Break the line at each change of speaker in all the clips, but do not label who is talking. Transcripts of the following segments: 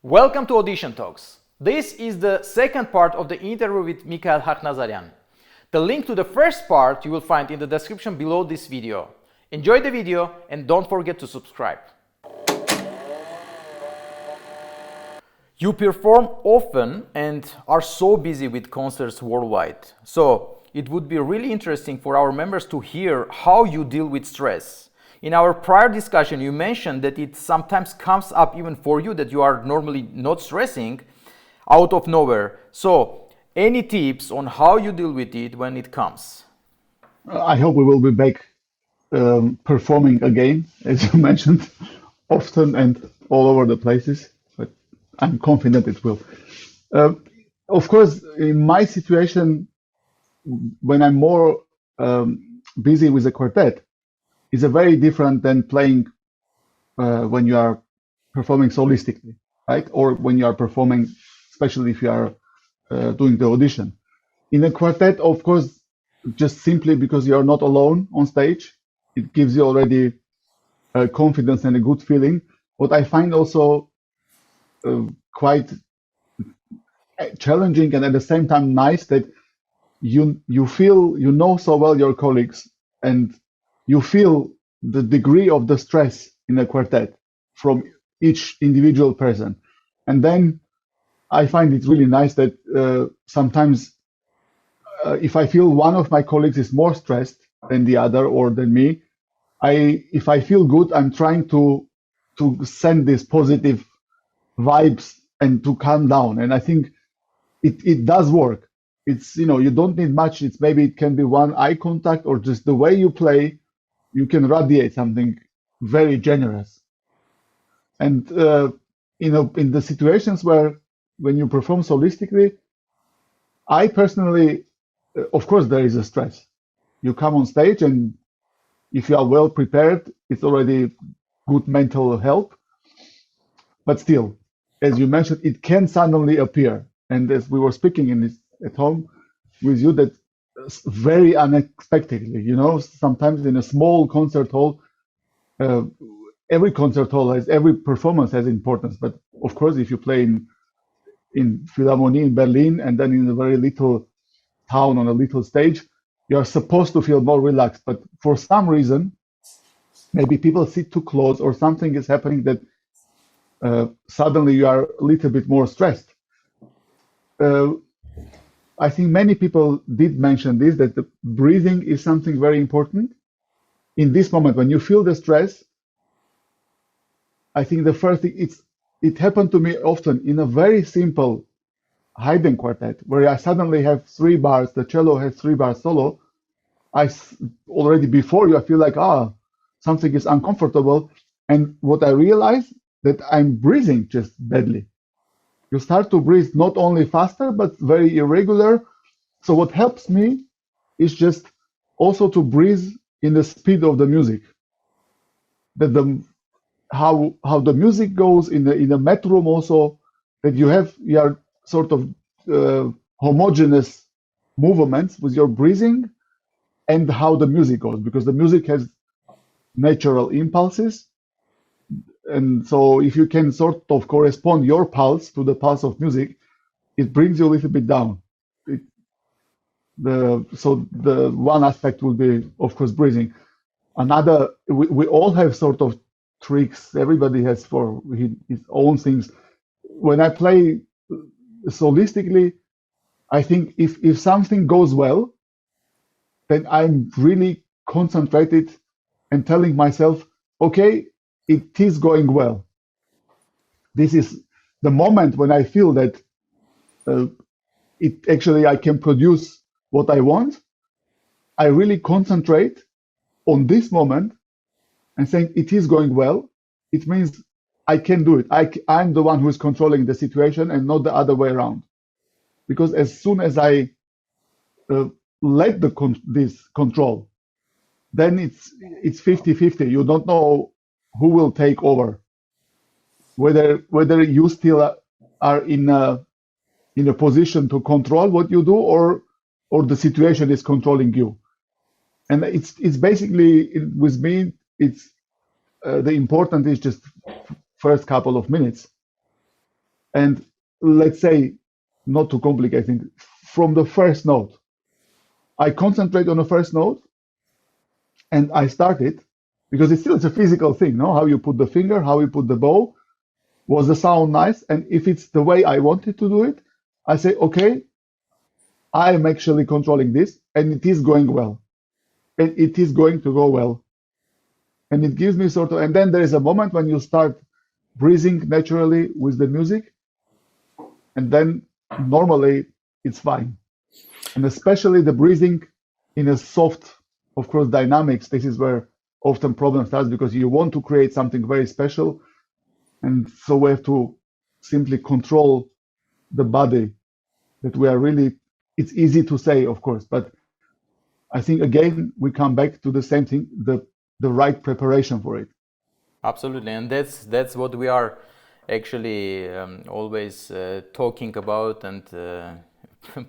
Welcome to Audition Talks. This is the second part of the interview with Mikayel Hakhnazaryan. The link to the first part you will find in the description below this video. Enjoy the video and don't forget to subscribe. You perform often and are so busy with concerts worldwide. So it would be really interesting for our members to hear how you deal with stress. In our prior discussion, you mentioned that it sometimes comes up even for you that you are normally not stressing out of nowhere. So, any tips on how you deal with it when it comes?
I hope we will be back performing again, as you mentioned, often and all over the places, but I'm confident it will. Of course, in my situation, when I'm more busy with a quartet, is a very different than playing when you are performing solistically, right? Or when you are performing, especially if you are doing the audition. In a quartet, of course, just simply because you are not alone on stage, it gives you already confidence and a good feeling. What I find also quite challenging and at the same time nice that you feel you know so well your colleagues and you feel the degree of the stress in a quartet from each individual person. And then I find it really nice that sometimes if I feel one of my colleagues is more stressed than the other or than me, if I feel good, I'm trying to send these positive vibes and to calm down. And I think it does work. It's, you don't need much. It's maybe it can be one eye contact or just the way you play. You can radiate something very generous. And in the situations when you perform solistically, I personally, of course, there is a stress. You come on stage, and if you are well prepared, it's already good mental help. But still, as you mentioned, it can suddenly appear. And as we were speaking at home with you, that very unexpectedly, sometimes in a small concert hall, every concert hall every performance has importance. But of course, if you play in Philharmonic in Berlin and then in a very little town on a little stage, you are supposed to feel more relaxed. But for some reason, maybe people sit too close or something is happening that suddenly you are a little bit more stressed. I think many people did mention this, that the breathing is something very important. In this moment, when you feel the stress, I think the first thing, it happened to me often in a very simple Haydn quartet, where I suddenly have 3 bars, the cello has 3 bars solo. Already before you, I feel like, something is uncomfortable. And what I realize that I'm breathing just badly. You start to breathe not only faster, but very irregular. So what helps me is just also to breathe in the speed of the music. That how the music goes in the metronome also, that you are sort of homogeneous movements with your breathing and how the music goes, because the music has natural impulses. And so if you can sort of correspond your pulse to the pulse of music, it brings you a little bit down. So the one aspect will be, of course, breathing. Another, we all have sort of tricks. Everybody has for his own things. When I play solistically, I think if something goes well, then I'm really concentrated and telling myself, okay, it is going well. This is the moment when I feel that I can produce what I want. I really concentrate on this moment and saying it is going well. It means I can do it. I'm the one who is controlling the situation and not the other way around. Because as soon as I let this control, then it's 50-50. You don't know who will take over. Whether you still are in a position to control what you do, or the situation is controlling you. And it's basically with me. It's the important is just first couple of minutes. And let's say, not too complicated, from the first note, I concentrate on the first note and I start it because it's a physical thing, no? How you put the finger, how you put the bow, was the sound nice? And if it's the way I wanted to do it, I say, okay, I am actually controlling this and it is going well. And it is going to go well. And it gives me sort of, and then there is a moment when you start breathing naturally with the music, and then normally it's fine. And especially the breathing in a soft, of course, dynamics, this is where often problem starts because you want to create something very special. And so we have to simply control the body, that we are really, it's easy to say, of course, but I think again, we come back to the same thing, the right preparation for it.
Absolutely, and that's what we are actually always talking about and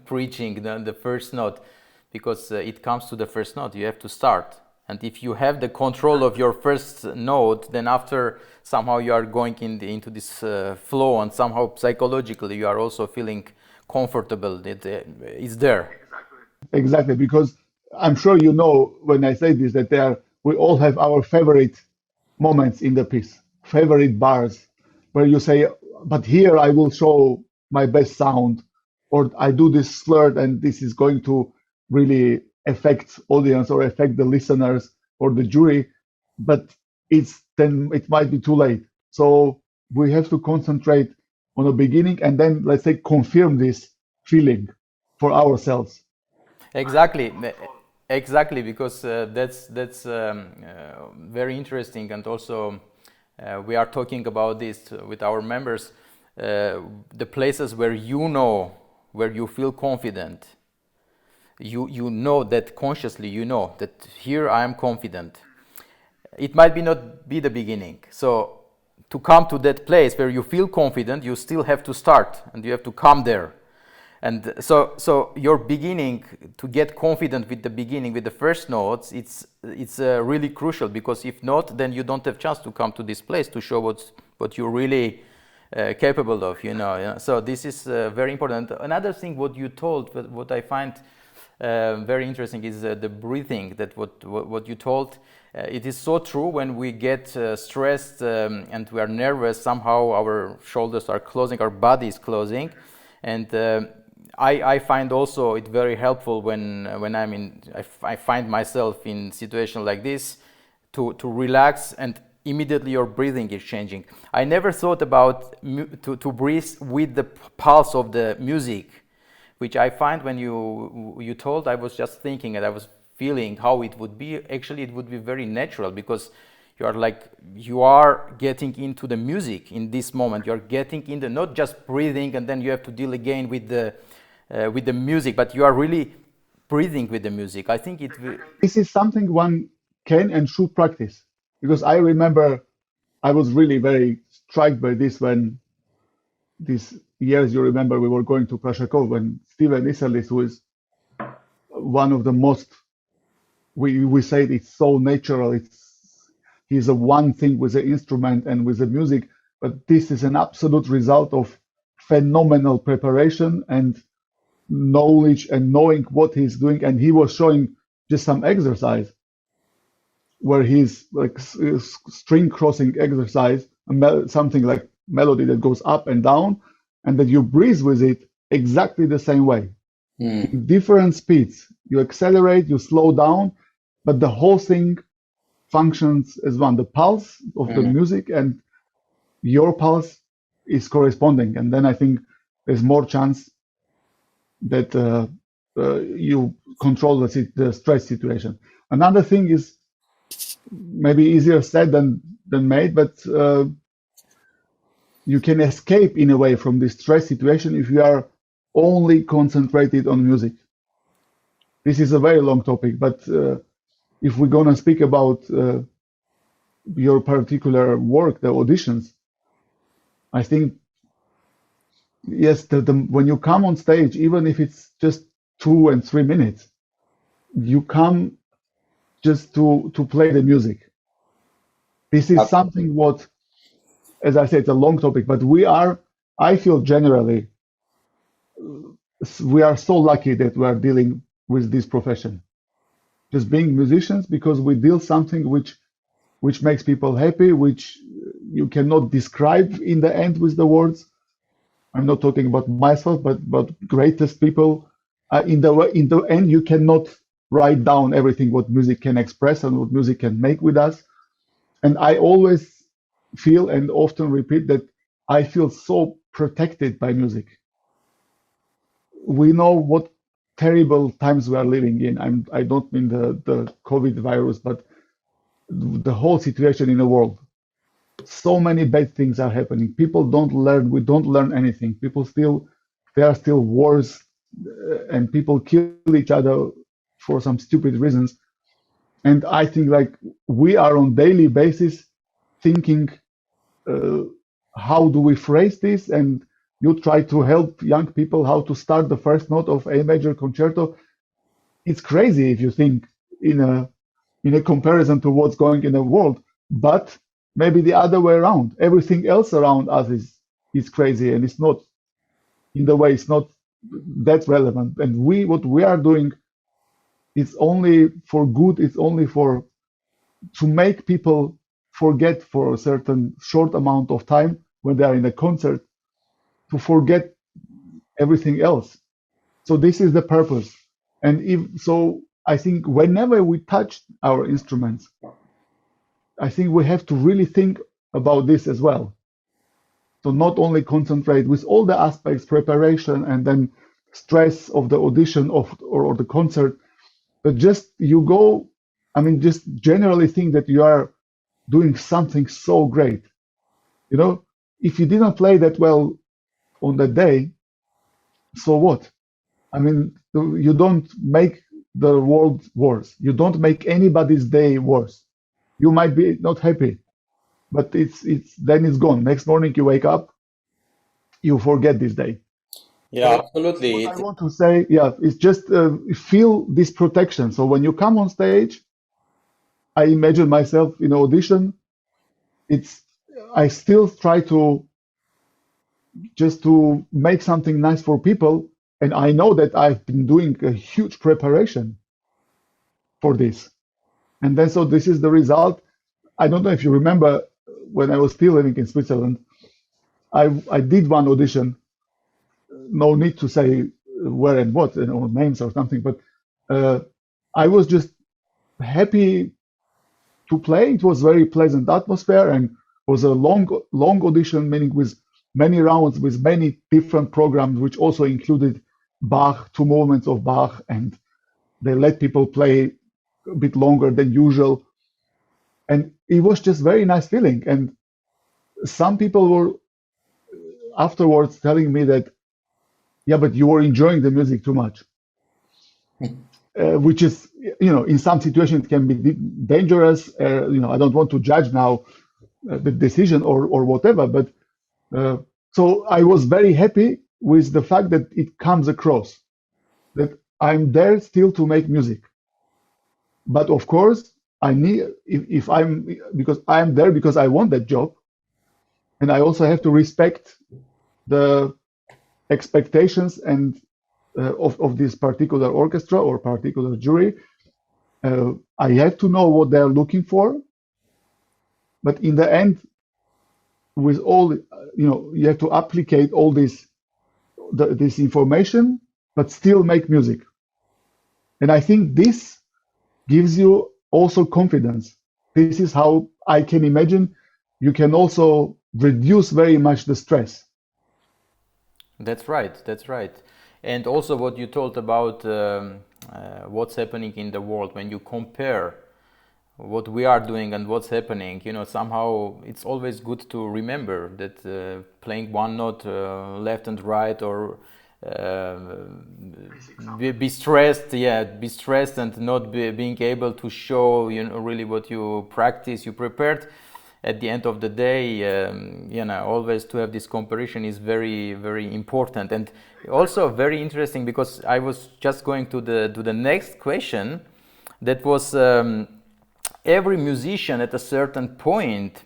preaching the first note, because it comes to the first note, you have to start. And if you have the control of your first note, then after somehow you are going into this flow, and somehow psychologically you are also feeling comfortable that it's there.
Exactly, because I'm sure you know when I say this that we all have our favorite moments in the piece, favorite bars, where you say, but here I will show my best sound, or I do this slurred and this is going to really affect audience or affect the listeners or the jury, but then it might be too late. So we have to concentrate on the beginning and then, let's say, confirm this feeling for ourselves.
Exactly, exactly, because that's very interesting, and also we are talking about this with our members. The places where where you feel confident, you know that consciously, you know that here I am confident. It might not be the beginning. So to come to that place where you feel confident, you still have to start and you have to come there. And so your beginning, to get confident with the beginning, with the first notes, it's really crucial, because if not, then you don't have chance to come to this place to show what you're really capable of, you know. Yeah? So this is very important. Another thing, what you told, what I find very interesting, is the breathing. That what you told. It is so true. When we get stressed and we are nervous, somehow our shoulders are closing, our body is closing, and I find also it very helpful when I find myself in situation like this to relax, and immediately your breathing is changing. I never thought about to breathe with the pulse of the music, which I find when you told, I was just thinking and I was feeling how it would be. Actually, it would be very natural, because you are getting into the music in this moment. You are getting into not just breathing and then you have to deal again with the music, but you are really breathing with the music. I think
this is something one can and should practice, because I remember I was really very struck by this when these years, you remember, we were going to Prashakov when Steven Isserlis, who is one of the most, we say it's so natural, he's a one thing with the instrument and with the music, but this is an absolute result of phenomenal preparation and knowledge and knowing what he's doing. And he was showing just some exercise where he's like string crossing exercise, something like melody that goes up and down, and that you breathe with it exactly the same way. In different speeds. You accelerate, you slow down, but the whole thing functions as one. The pulse of the music and your pulse is corresponding, and then I think there's more chance that you control the stress situation. Another thing is maybe easier said than made, but you can escape in a way from this stress situation if you are only concentrated on music. This is a very long topic, but if we're going to speak about your particular work, the auditions, I think, yes, when you come on stage, even if it's just 2 and 3 minutes, you come just to play the music. This is something what, as I said, it's a long topic, but we are I feel generally we are so lucky that we are dealing with this profession, just being musicians, because we deal something which makes people happy, which you cannot describe in the end with the words. I'm not talking about myself, but greatest people. In the end, you cannot write down everything what music can express and what music can make with us. And I always feel and often repeat that I feel so protected by music. We know what terrible times we are living in. I don't mean the COVID virus, but the whole situation in the world. So many bad things are happening. People don't learn. We don't learn anything. There are still wars, and people kill each other for some stupid reasons. And I think like we are on daily basis thinking, how do we phrase this? And you try to help young people how to start the first note of A major concerto. It's crazy if you think in a comparison to what's going in the world. But maybe the other way around. Everything else around us is crazy, and it's not, in the way, it's not that relevant. And what we are doing, it's only for good. It's only to make people forget for a certain short amount of time when they are in a concert, to forget everything else. So this is the purpose. And I think whenever we touch our instruments, I think we have to really think about this as well. So not only concentrate with all the aspects, preparation, and then stress of the audition or the concert, but just just generally think that you are doing something so great. If you didn't play that well on that day, so what? You don't make the world worse. You don't make anybody's day worse. You might be not happy, but then it's gone. Next morning you wake up, you forget this day.
Yeah,
So
absolutely.
what I want to say, is just feel this protection. So when you come on stage, I imagine myself in audition. I still try to make something nice for people, and I know that I've been doing a huge preparation for this. And then so this is the result. I don't know if you remember when I was still living in Switzerland, I did one audition. No need to say where and what, or names or something, but I was just happy to play. It was very pleasant atmosphere, and was a long audition, meaning with many rounds, with many different programs, which also included Bach, 2 movements of Bach, and they let people play a bit longer than usual. And it was just very nice feeling. And some people were afterwards telling me that, yeah, but you were enjoying the music too much. Which is, in some situations it can be dangerous. I don't want to judge now the decision or whatever, but so I was very happy with the fact that it comes across that I'm there still to make music. But of course, I need, because I'm there because I want that job, and I also have to respect the expectations and of this particular orchestra or particular jury. I have to know what they're looking for, but in the end, with all, you have to applicate all this information, but still make music. And I think this gives you also confidence. This is how I can imagine you can also reduce very much the stress.
That's right. And also what you told about what's happening in the world, when you compare what we are doing and what's happening, somehow it's always good to remember that playing one note left and right, or be stressed and not being able to show really what you practice, you prepared. At the end of the day, always to have this comparison is very, very important, and also very interesting, because I was just going to the next question. That was every musician at a certain point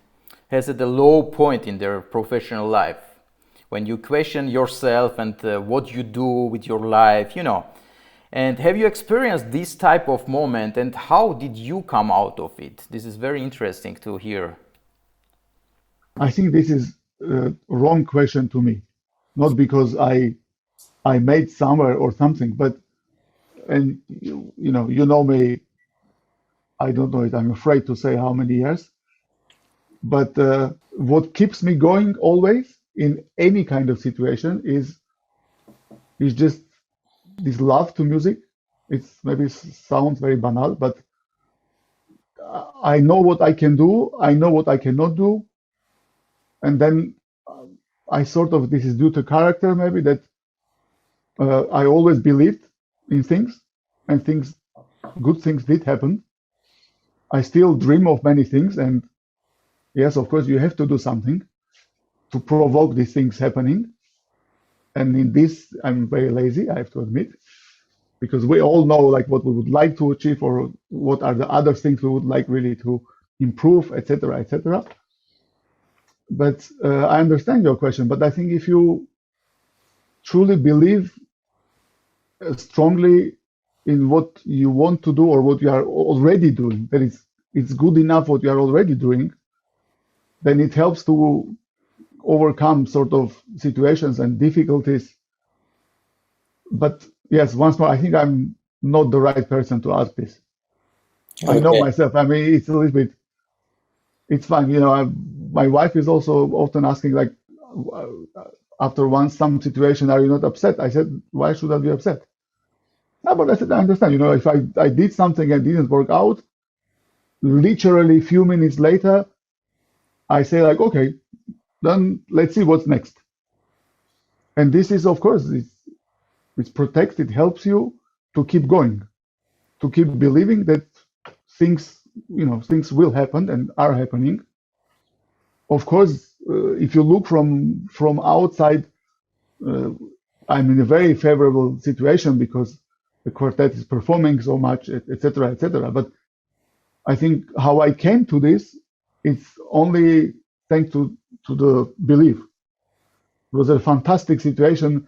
has at a low point in their professional life. when you question yourself and what you do with your life, And have you experienced this type of moment, and how did you come out of it? This is very interesting to hear.
I think this is a wrong question to me, not because I made somewhere or something, but and you know me. I don't know it. I'm afraid to say how many years, but what keeps me going always in any kind of situation is just this love to music. It's maybe sounds very banal, but I know what I can do. I know what I cannot do, and then I sort of this is due to character maybe that I always believed in things, and good things did happen. I still dream of many things, and yes, of course, you have to do something to provoke these things happening. And in this, I'm very lazy, I have to admit, because we all know like what we would like to achieve or what are the other things we would like really to improve, etc., etc. But I understand your question. But I think if you truly believe strongly in what you want to do or what you are already doing, that it's good enough what you are already doing, then it helps to overcome sort of situations and difficulties. But yes, once more, I think I'm not the right person to ask this. I know myself. I mean, it's a little bit, it's fine. My wife is also often asking, like, after some situation, are you not upset? I said, why should I be upset? No, but I said, I understand. If I did something and didn't work out, literally a few minutes later, I say like, okay, then let's see what's next. And this is, of course, it protects, it helps you to keep going, to keep believing that things will happen and are happening. Of course, if you look from outside, I'm in a very favorable situation because the quartet is performing so much, etc., etc. But I think how I came to this, it's only thanks to the belief. It was a fantastic situation.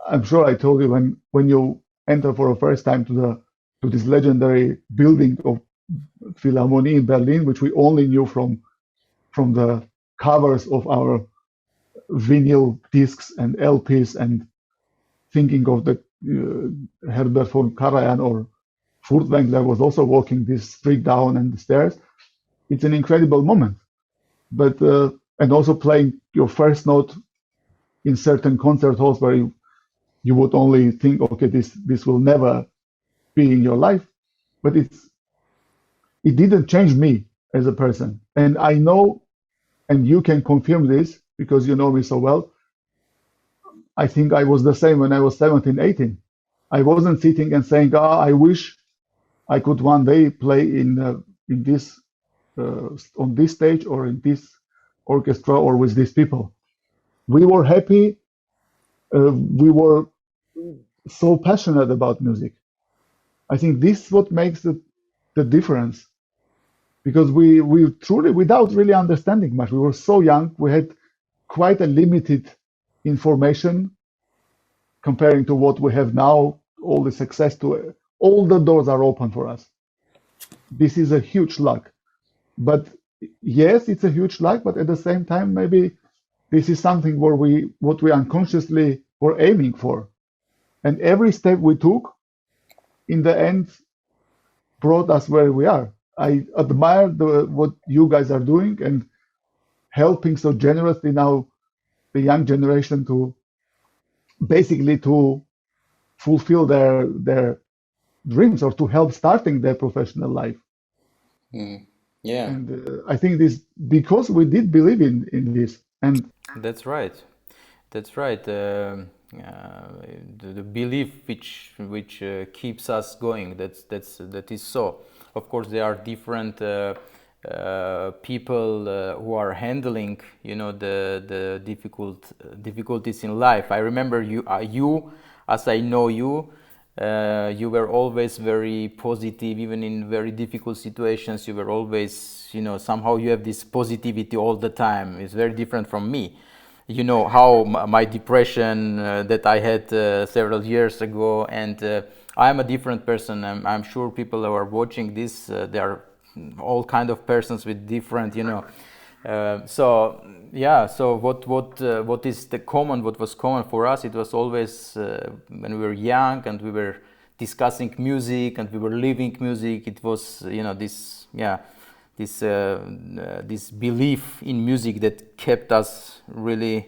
I'm sure I told you when you enter for the first time to this legendary building of Philharmonic in Berlin, which we only knew from the covers of our vinyl discs and LPs, and thinking of the Herbert von Karajan or Furtwängler was also walking this street down and the stairs. It's an incredible moment. But and also playing your first note in certain concert halls where you would only think, okay, this will never be in your life. But it didn't change me as a person. And I know, and you can confirm this because you know me so well, I think I was the same when I was 17, 18. I wasn't sitting and saying, I wish I could one day play in this on this stage or in this orchestra or with these people. We were happy. We were so passionate about music. I think this is what makes the difference, because we truly, without really understanding much, we were so young, we had quite a limited information comparing to what we have now, all the success to all the doors are open for us. This is a huge luck. But yes, it's a huge luck, but at the same time, maybe this is something where what we unconsciously were aiming for. And every step we took, in the end, brought us where we are. I admire what you guys are doing and helping so generously now the young generation to basically to fulfill their dreams or to help starting their professional life.
Yeah.
And I think this because we did believe in this. And
that's right. That's right. The belief which keeps us going. That is so. Of course, there are different people who are handling, the difficulties in life. I remember you, as I know you. You were always very positive, even in very difficult situations. You were always, somehow you have this positivity all the time. It's very different from me. you know how my depression that I had several years ago, and I am a different person. I'm sure people who are watching this, they are all kind of persons with different, you know. So yeah. So what is the common? What was common for us? It was always when we were young and we were discussing music and we were living music. It was, you know, this, yeah, this belief in music that kept us really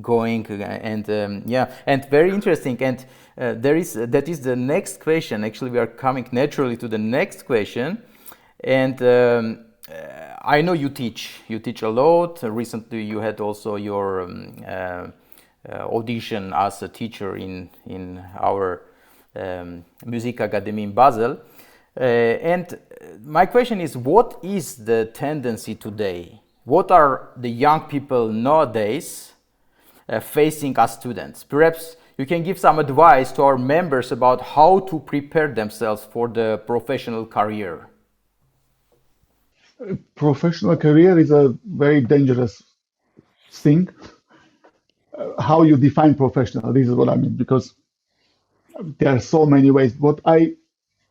going, and yeah, and very interesting. And that is the next question. Actually, we are coming naturally to the next question. And I know you teach a lot. Recently you had also your audition as a teacher in our Music Academy in Basel. And my question is, what is the tendency today? What are the young people nowadays facing as students? Perhaps you can give some advice to our members about how to prepare themselves for the professional career.
Professional career is a very dangerous thing. How you define professional, this is what I mean, because there are so many ways. What I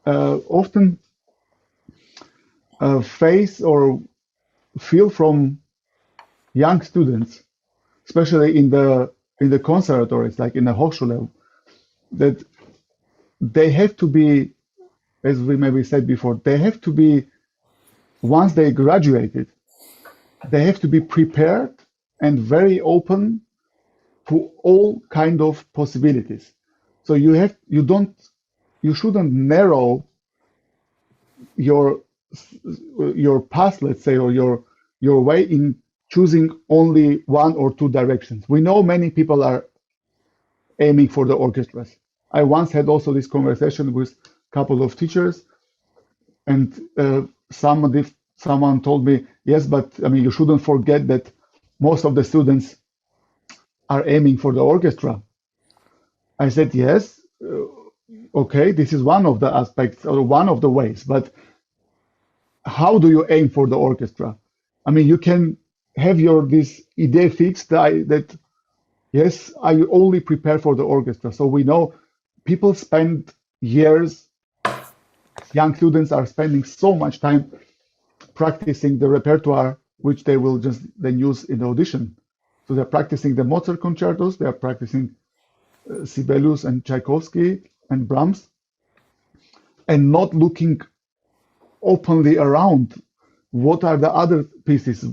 often face or feel from young students, especially in the conservatories, like in the Hochschule, that they have to be, as we maybe said before, they have to be, once they graduated, they have to be prepared and very open to all kind of possibilities. So you shouldn't narrow your path, let's say, or your way in choosing only one or two directions. We know many people are aiming for the orchestras. I once had also this conversation with a couple of teachers, and someone told me, yes, but I mean, you shouldn't forget that most of the students are aiming for the orchestra. I said, yes, okay, this is one of the aspects or one of the ways, but how do you aim for the orchestra? I mean, you can have this idea fixed that yes, I only prepare for the orchestra. So we know people spend years, young students are spending so much time practicing the repertoire, which they will just then use in the audition. So they're practicing the Mozart concertos, they're practicing Sibelius and Tchaikovsky and Brahms, and not looking openly around what are the other pieces.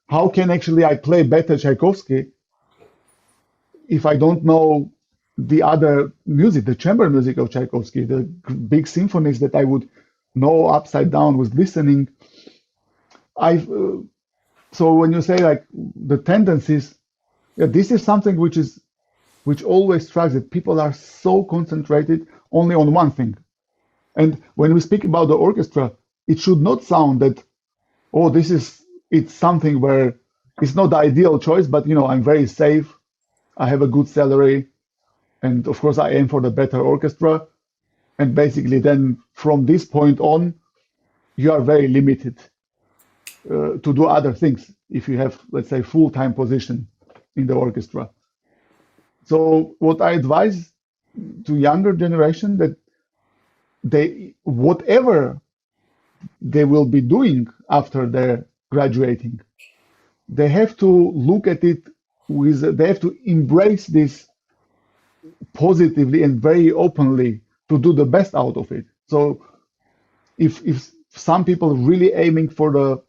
How can actually I play better Tchaikovsky if I don't know the other music, the chamber music of Tchaikovsky, the big symphonies that I would know upside down with listening. So when you say like the tendencies, yeah, this is something which always strikes that people are so concentrated only on one thing. And when we speak about the orchestra, it should not sound that, oh, it's something where it's not the ideal choice, but I'm very safe, I have a good salary, and of course I aim for the better orchestra. And basically then from this point on, you are very limited to do other things if you have, let's say, full-time position in the orchestra. So what I advise to younger generation, that whatever they will be doing after their graduating, they have to look at it they have to embrace this positively and very openly to do the best out of it. So if some people really aiming for the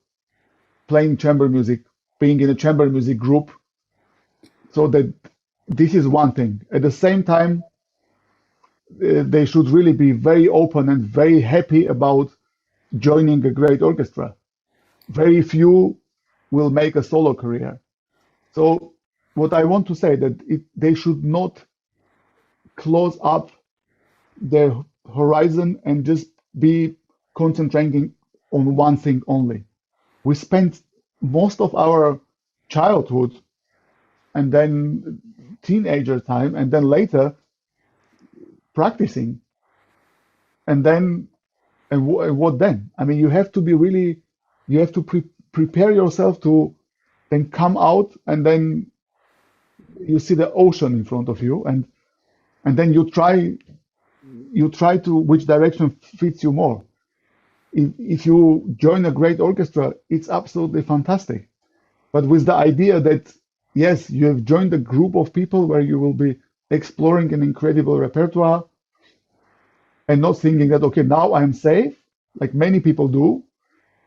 playing chamber music, being in a chamber music group, so that this is one thing. At the same time, they should really be very open and very happy about joining a great orchestra. Very few will make a solo career. So what I want to say that they should not close up their horizon and just be concentrating on one thing only. We spend most of our childhood and then teenager time and then later practicing, and then and what then? I mean, you have to be really, you have to prepare yourself to then come out and then you see the ocean in front of you, and then you try to which direction fits you more. If you join a great orchestra, it's absolutely fantastic. But with the idea that, yes, you have joined a group of people where you will be exploring an incredible repertoire and not thinking that, okay, now I'm safe, like many people do,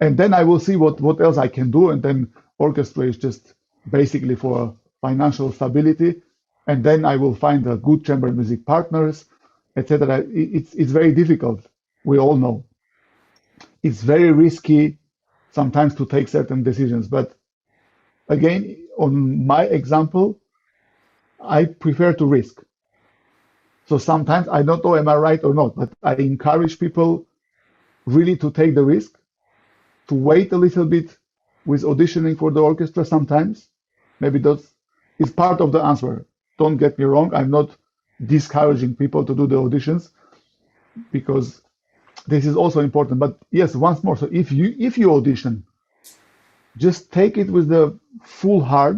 and then I will see what else I can do. And then orchestra is just basically for financial stability. And then I will find a good chamber music partners, etc. It's very difficult. We all know it's very risky sometimes to take certain decisions. But again, on my example, I prefer to risk. So sometimes I don't know am I right or not, but I encourage people really to take the risk, to wait a little bit with auditioning for the orchestra sometimes. Maybe that is part of the answer. Don't get me wrong, I'm not discouraging people to do the auditions because this is also important. But yes, once more, so if you audition, just take it with the full heart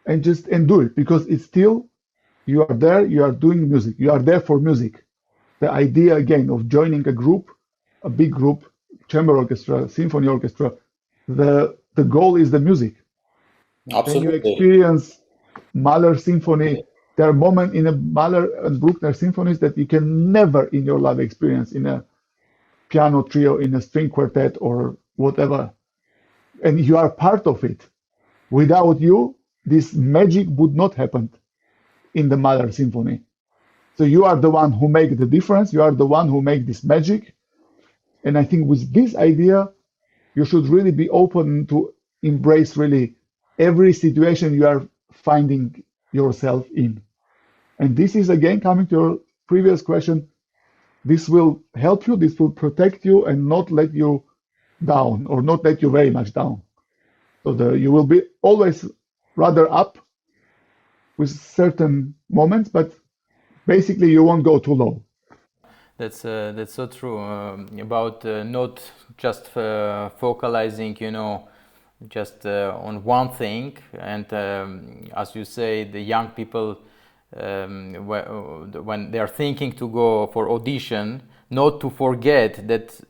and do it because it's still you are there, you are doing music, you are there for music. The idea again of joining a group, a big group, chamber orchestra, symphony orchestra, the goal is the music. Then you
Absolutely.
experience Mahler symphony. There are moments in a Mahler and Bruckner symphonies that you can never in your life experience in a piano trio, in a string quartet, or whatever. And you are part of it. Without you, this magic would not happen in the Mahler symphony. So you are the one who make the difference. You are the one who make this magic. And I think with this idea, you should really be open to embrace really every situation you are finding yourself in. And this is again coming to your previous question. This will help you, this will protect you and not let you down or not let you very much down. So you will be always rather up with certain moments, but basically you won't go too low.
That's so true about not just focalizing, just on one thing. And as you say, the young people, when they are thinking to go for audition, not to forget that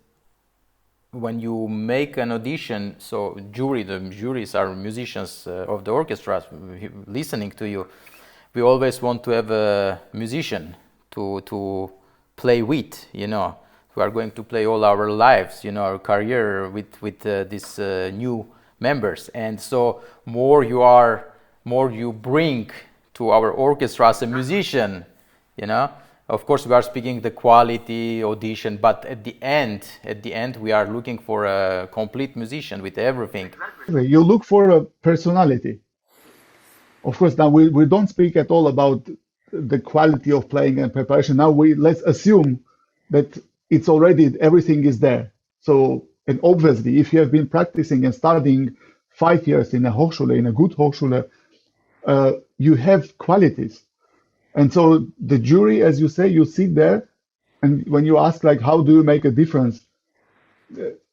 when you make an audition, so the juries are musicians of the orchestra listening to you. We always want to have a musician to play with, we are going to play all our lives, our career with these new members. And so more you bring to our orchestra as a musician, of course we are speaking the quality audition, but at the end we are looking for a complete musician with everything.
You look for a personality. Of course, now we don't speak at all about the quality of playing and preparation. Now let's assume that it's already everything is there. So, and obviously, if you have been practicing and studying 5 years in a Hochschule, in a good Hochschule, you have qualities. And so the jury, as you say, you sit there, and when you ask like, how do you make a difference?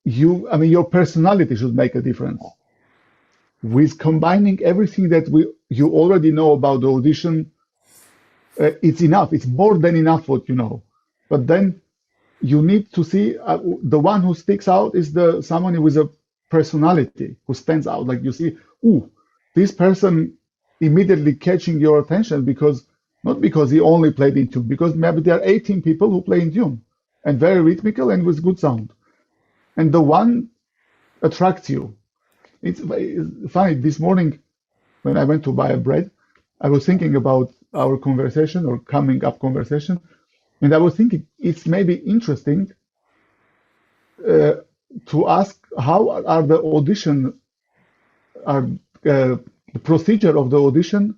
Your personality should make a difference. With combining everything that you already know about the audition, it's enough. It's more than enough what you know. But then you need to see the one who sticks out is someone with a personality who stands out. Like you see, this person immediately catching your attention not because he only played in tune, because maybe there are 18 people who play in tune and very rhythmical and with good sound. And the one attracts you. It's funny, this morning when I went to buy a bread, I was thinking about our conversation or coming up conversation, and I was thinking it's maybe interesting to ask how are the procedure of the audition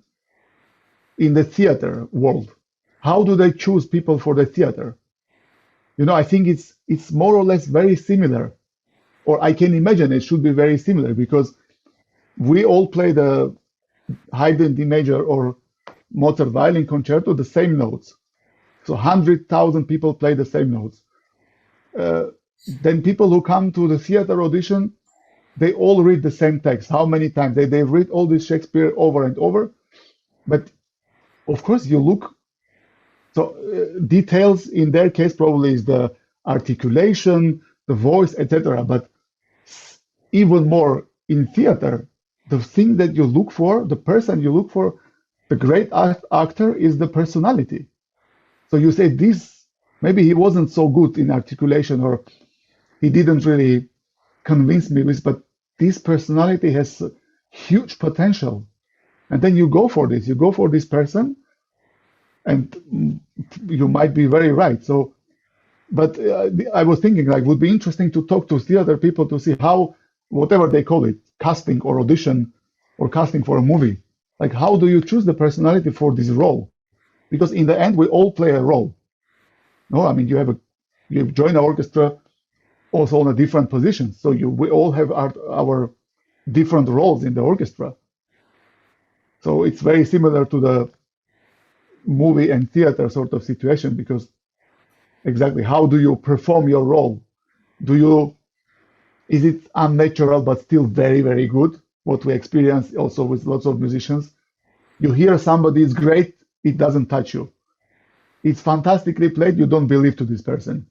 in the theater world. How do they choose people for the theater? I think it's more or less very similar, or I can imagine it should be very similar because we all play the Haydn D major or Mozart violin concerto the same notes. So 100,000 people play the same notes. Then people who come to the theater audition, they all read the same text. How many times? They read all this Shakespeare over and over. But of course, you look, so details in their case probably is the articulation, the voice, etc. But even more in theater, the thing that you look for, the person you look for, the great actor is the personality. So you say this, maybe he wasn't so good in articulation, or he didn't really convince me with, but this personality has huge potential. And then you go for this, you go for this person, and you might be very right. So, but I was thinking, like, would be interesting to talk to theater people to see how, whatever they call it, casting or audition or casting for a movie, like, how do you choose the personality for this role? Because in the end, we all play a role. No, I mean, you join an orchestra also on a different position. So we all have our different roles in the orchestra. So it's very similar to the movie and theater sort of situation, because exactly how do you perform your role? Is it unnatural but still very, very good? What we experience also with lots of musicians. You hear somebody is great, it doesn't touch you. It's fantastically played, you don't believe to this person.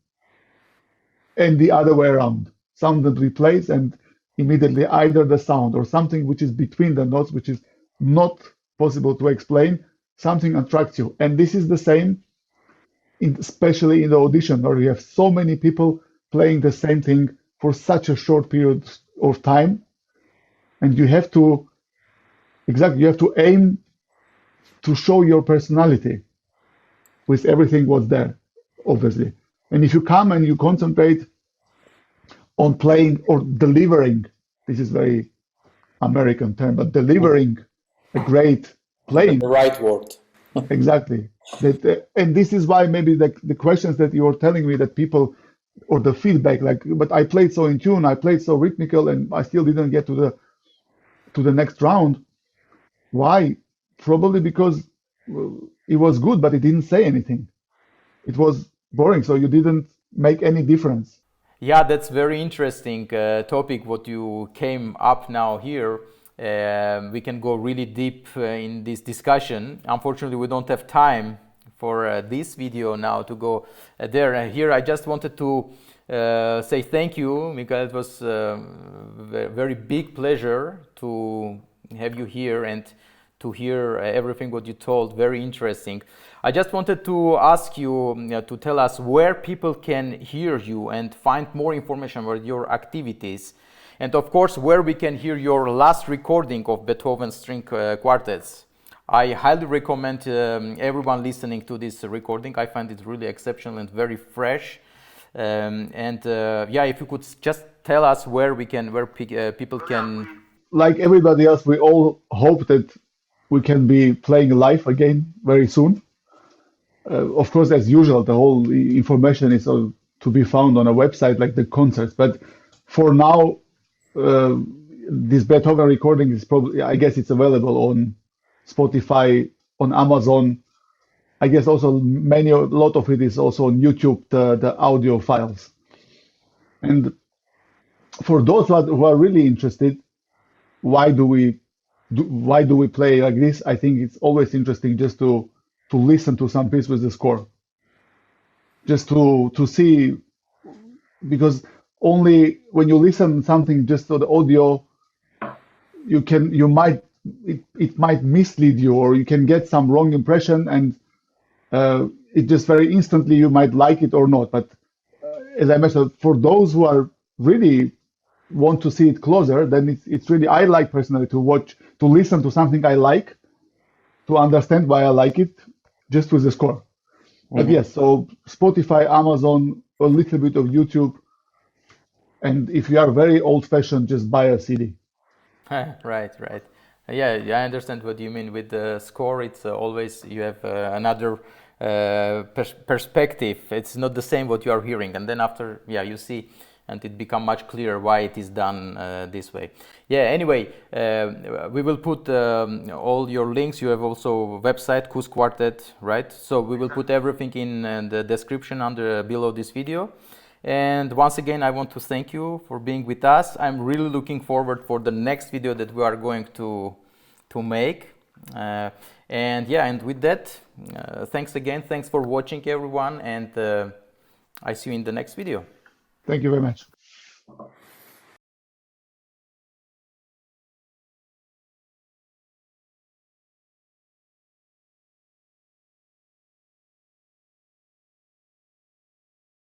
And the other way around. Somebody plays and immediately either the sound or something which is between the notes, which is not possible to explain, something attracts you. And this is the same, especially in the audition, where you have so many people playing the same thing for such a short period of time. And you have to aim to show your personality with everything what's there, obviously. And if you come and you concentrate on playing or delivering, this is very American term, but delivering a great playing.
The right word.
Exactly. And this is why maybe the questions that you were telling me that people, or the feedback, like, but I played so in tune, I played so rhythmical, and I still didn't get to the next round. Why? Probably because it was good, but it didn't say anything. It was boring, so you didn't make any difference.
Yeah, that's very interesting topic what you came up now here. We can go really deep in this discussion. Unfortunately, we don't have time for this video now to go there. And here I just wanted to say thank you, Mikael. It was a very big pleasure to have you here and to hear everything what you told. Very interesting. I just wanted to ask you to tell us where people can hear you and find more information about your activities. And of course, where we can hear your last recording of Beethoven string quartets. I highly recommend everyone listening to this recording. I find it really exceptional and very fresh. Yeah, if you could just tell us where people can.
Like everybody else, we all hope that we can be playing live again very soon. Of course, as usual, the whole information is to be found on a website like the concerts. But for now, this Beethoven recording is probably, I guess it's available on Spotify, on Amazon. I guess also a lot of it is also on YouTube, the audio files. And for those who are really interested, why do we play like this? I think it's always interesting just to listen to some piece with the score, just to see, because only when you listen something just to the audio, it might mislead you, or you can get some wrong impression, and it just very instantly you might like it or not. But as I mentioned, for those who are really want to see it closer, then it's really, I like personally to listen to something I like, to understand why I like it, just with the score. Mm-hmm. But yes, so Spotify, Amazon, a little bit of YouTube, and if you are very old-fashioned, just buy a CD.
Right. Yeah, I understand what you mean with the score. It's always you have another perspective. It's not the same what you are hearing, and then after, you see, and it becomes much clearer why it is done this way. Yeah. Anyway, we will put all your links. You have also website Kuss Quartet, right? So we will put everything in the description below this video. And once again, I want to thank you for being with us. I'm really looking forward for the next video that we are going to make. And yeah, and with that, thanks again. Thanks for watching, everyone, and I see you in the next video.
Thank you very much.